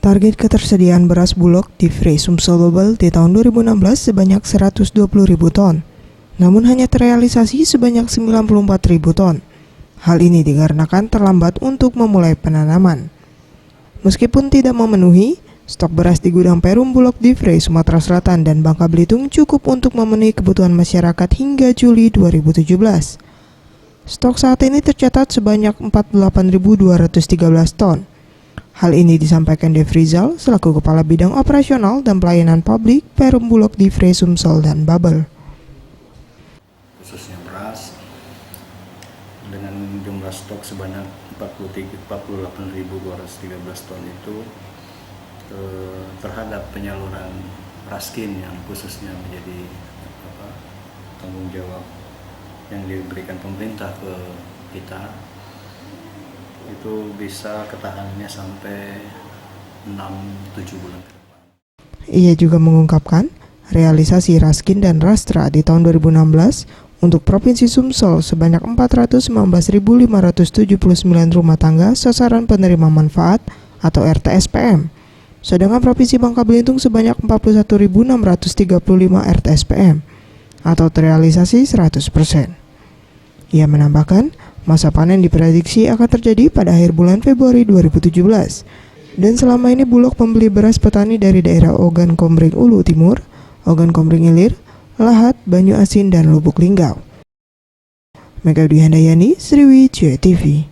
Target ketersediaan beras Bulog di Free Sumsel Bubble di tahun 2016 sebanyak 120.000 ton, namun hanya terrealisasi sebanyak 94.000 ton. Hal ini dikarenakan terlambat untuk memulai penanaman. Meskipun tidak memenuhi, stok beras di gudang Perum Bulog di Free Sumatera Selatan dan Bangka Belitung cukup untuk memenuhi kebutuhan masyarakat hingga Juli 2017. Stok saat ini tercatat sebanyak 48.213 ton. Hal ini disampaikan Dev Rizal selaku Kepala Bidang Operasional dan Pelayanan Publik Perum Bulog di Free Sumsel dan Babel. Khususnya beras dengan jumlah stok sebanyak 48.213 ton itu terhadap penyaluran Raskin yang khususnya menjadi tanggung jawab yang diberikan pemerintah ke kita, itu bisa ketahanannya sampai 6-7 bulan ke depan. Ia juga mengungkapkan realisasi Raskin dan Rastra di tahun 2016 untuk Provinsi Sumsel sebanyak 419.579 rumah tangga sasaran penerima manfaat atau RTSPM, sedangkan Provinsi Bangka Belitung sebanyak 41.635 RTSPM atau terrealisasi 100%. Ia menambahkan, masa panen diprediksi akan terjadi pada akhir bulan Februari 2017. Dan selama ini Bulog membeli beras petani dari daerah Ogan Komering Ulu Timur, Ogan Komering Ilir, Lahat, Banyu Asin, dan Lubuk Linggau. Megawati Handayani, Sriwijaya TV.